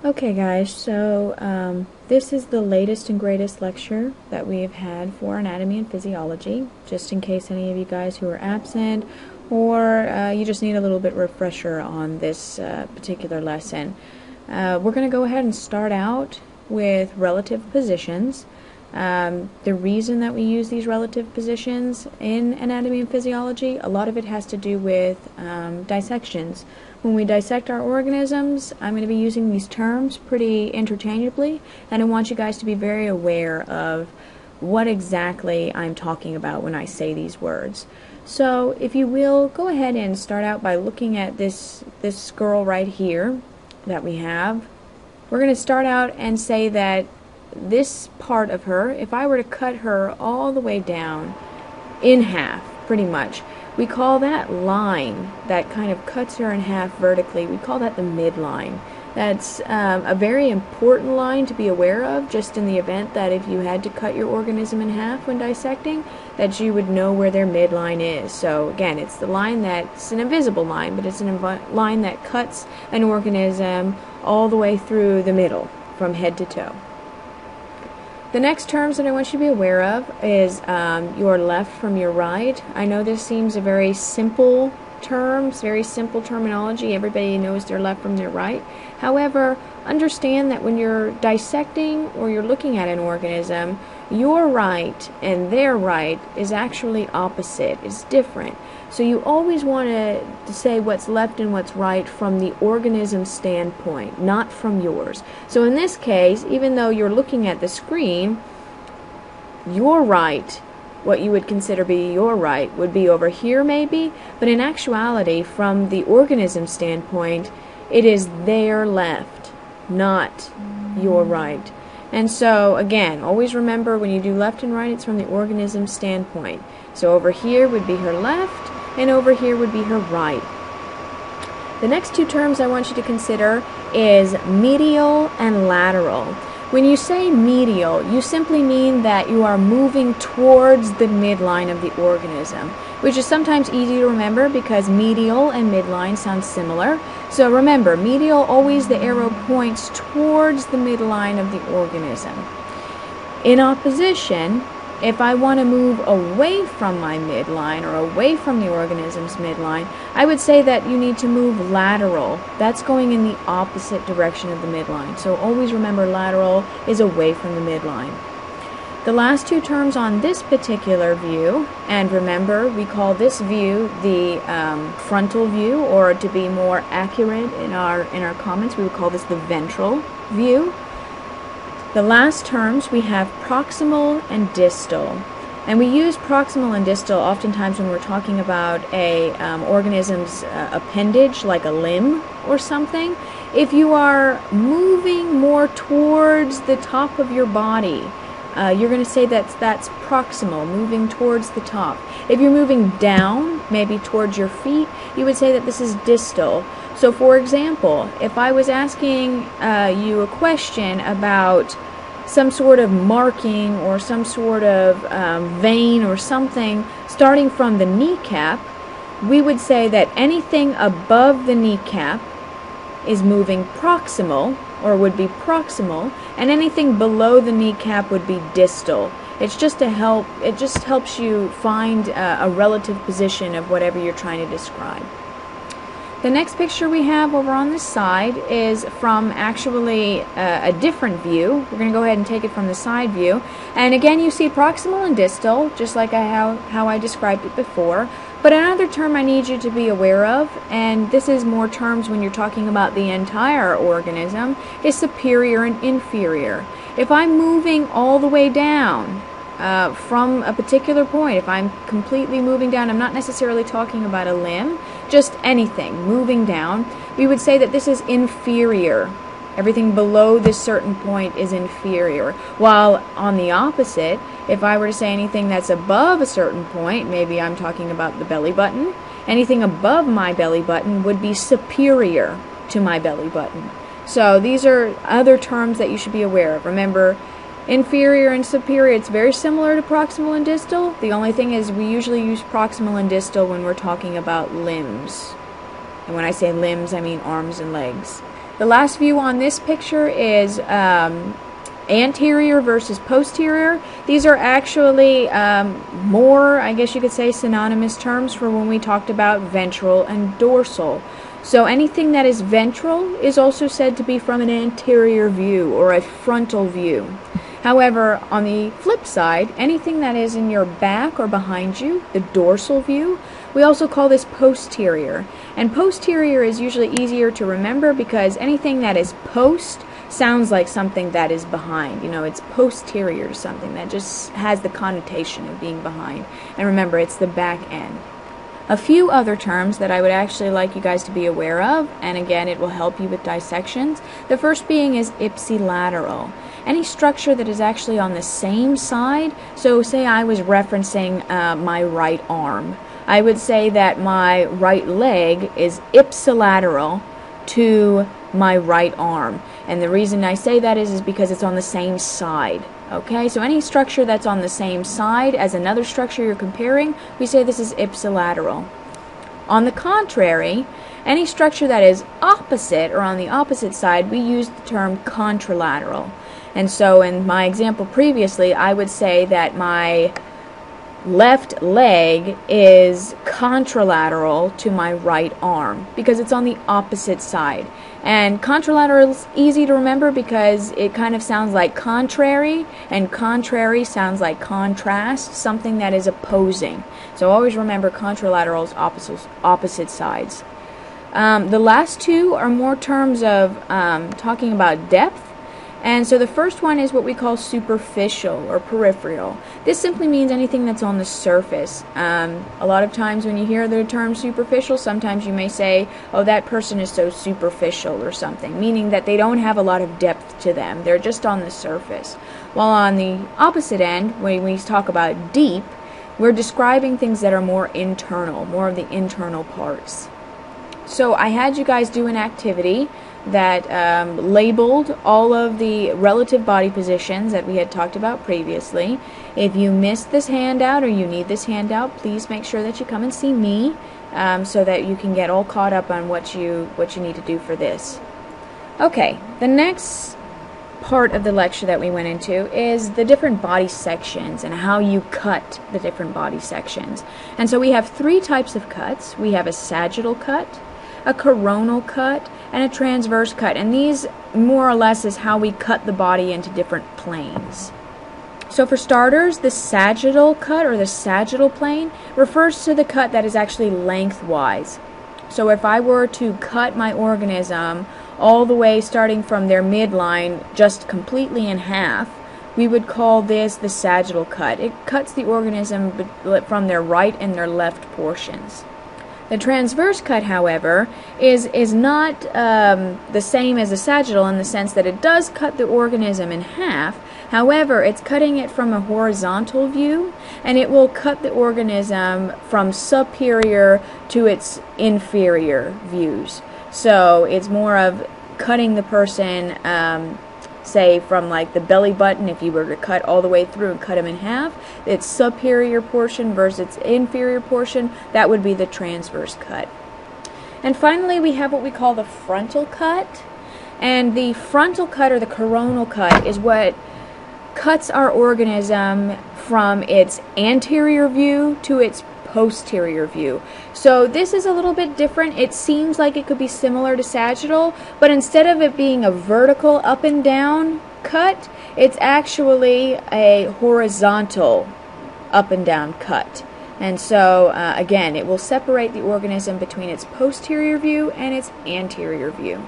Okay guys, so this is the latest and greatest lecture that we have had for anatomy and physiology, just in case any of you guys who are absent or you just need a little bit refresher on this particular lesson. We're going to go ahead and start out with relative positions. The reason that we use these relative positions in anatomy and physiology, a lot of it has to do with dissections. When we dissect our organisms, I'm going to be using these terms pretty interchangeably, and I want you guys to be very aware of what exactly I'm talking about when I say these words. So if you will, go ahead and start out by looking at this girl right here that we have. We're going to start out and say that this part of her, if I were to cut her all the way down in half, pretty much, we call that line that kind of cuts her in half vertically, we call that the midline. That's a very important line to be aware of, just in the event that if you had to cut your organism in half when dissecting, that you would know where their midline is. So again, it's the line that's an invisible line, but it's a line that cuts an organism all the way through the middle, from head to toe. The next terms that I want you to be aware of is your left from your right. I know this seems a very simple term, very simple terminology. Everybody knows their left from their right. However, understand that when you're dissecting or you're looking at an organism, your right and their right is actually opposite. It's different. So you always want to say what's left and what's right from the organism's standpoint, not from yours. So in this case, even though you're looking at the screen, your right, what you would consider be your right, would be over here maybe, but in actuality, from the organism standpoint, it is their left, not your right. And so, again, always remember when you do left and right, it's from the organism standpoint. So over here would be her left, and over here would be her right. The next two terms I want you to consider is medial and lateral. When you say medial, you simply mean that you are moving towards the midline of the organism, which is sometimes easy to remember because medial and midline sound similar. So remember, medial, always the arrow points towards the midline of the organism. In opposition, if I want to move away from my midline or away from the organism's midline, I would say that you need to move lateral. That's going in the opposite direction of the midline. So always remember lateral is away from the midline. The last two terms on this particular view, and remember we call this view the frontal view, or to be more accurate in our comments, we would call this the ventral view. The last terms, we have proximal and distal. And we use proximal and distal oftentimes when we're talking about a organism's appendage, like a limb or something. If you are moving more towards the top of your body, you're going to say that's proximal, moving towards the top. If you're moving down, maybe towards your feet, you would say that this is distal. So for example, if I was asking you a question about some sort of marking or some sort of vein or something starting from the kneecap, we would say that anything above the kneecap is moving proximal, or would be proximal, and anything below the kneecap would be distal. It's just to help, it just helps you find a relative position of whatever you're trying to describe. The next picture we have over on this side is from actually a different view. We're going to go ahead and take it from the side view. And again, you see proximal and distal, just like how I described it before. But another term I need you to be aware of, and this is more terms when you're talking about the entire organism, is superior and inferior. If I'm moving all the way down from a particular point, if I'm completely moving down, I'm not necessarily talking about a limb, just anything moving down, we would say that this is inferior. Everything below this certain point is inferior. While on the opposite, if I were to say anything that's above a certain point, maybe I'm talking about the belly button, anything above my belly button would be superior to my belly button. So these are other terms that you should be aware of. Remember, inferior and superior, it's very similar to proximal and distal. The only thing is we usually use proximal and distal when we're talking about limbs. And when I say limbs, I mean arms and legs. The last view on this picture is anterior versus posterior. These are actually more, I guess you could say, synonymous terms for when we talked about ventral and dorsal. So anything that is ventral is also said to be from an anterior view or a frontal view. However, on the flip side, anything that is in your back or behind you, the dorsal view, we also call this posterior. And posterior is usually easier to remember because anything that is post sounds like something that is behind. You know, it's posterior to something that just has the connotation of being behind. And remember, it's the back end. A few other terms that I would actually like you guys to be aware of, and again, it will help you with dissections. The first being is ipsilateral. Any structure that is actually on the same side, so say I was referencing my right arm. I would say that my right leg is ipsilateral to my right arm. And the reason I say that is because it's on the same side. Okay, so any structure that's on the same side as another structure you're comparing, we say this is ipsilateral. On the contrary, any structure that is opposite or on the opposite side, we use the term contralateral. And so in my example previously, I would say that my left leg is contralateral to my right arm because it's on the opposite side. And contralateral is easy to remember because it kind of sounds like contrary, and contrary sounds like contrast, something that is opposing. So always remember contralateral is opposite sides. The last two are more terms of talking about depth. And so the first one is what we call superficial or peripheral. This simply means anything that's on the surface. A lot of times when you hear the term superficial, sometimes you may say, oh, that person is so superficial or something, meaning that they don't have a lot of depth to them. They're just on the surface. While on the opposite end, when we talk about deep, we're describing things that are more internal, more of the internal parts. So I had you guys do an activity that labeled all of the relative body positions that we had talked about previously. If you missed this handout or you need this handout, please make sure that you come and see me so that you can get all caught up on what you need to do for this. Okay, the next part of the lecture that we went into is the different body sections and how you cut the different body sections. And so we have three types of cuts. We have a sagittal cut, a coronal cut, and a transverse cut. And these more or less is how we cut the body into different planes. So for starters, the sagittal cut or the sagittal plane refers to the cut that is actually lengthwise. So if I were to cut my organism all the way starting from their midline just completely in half, we would call this the sagittal cut. It cuts the organism from their right and their left portions. The transverse cut, however, is not the same as a sagittal in the sense that it does cut the organism in half. However, it's cutting it from a horizontal view, and it will cut the organism from superior to its inferior views. So it's more of cutting the person, say from like the belly button, if you were to cut all the way through and cut them in half, its superior portion versus its inferior portion, that would be the transverse cut. And finally, we have what we call the frontal cut. And the frontal cut or the coronal cut is what cuts our organism from its anterior view to its posterior view. So this is a little bit different. It seems like it could be similar to sagittal, but instead of it being a vertical up and down cut, it's actually a horizontal up and down cut. And so again, it will separate the organism between its posterior view and its anterior view.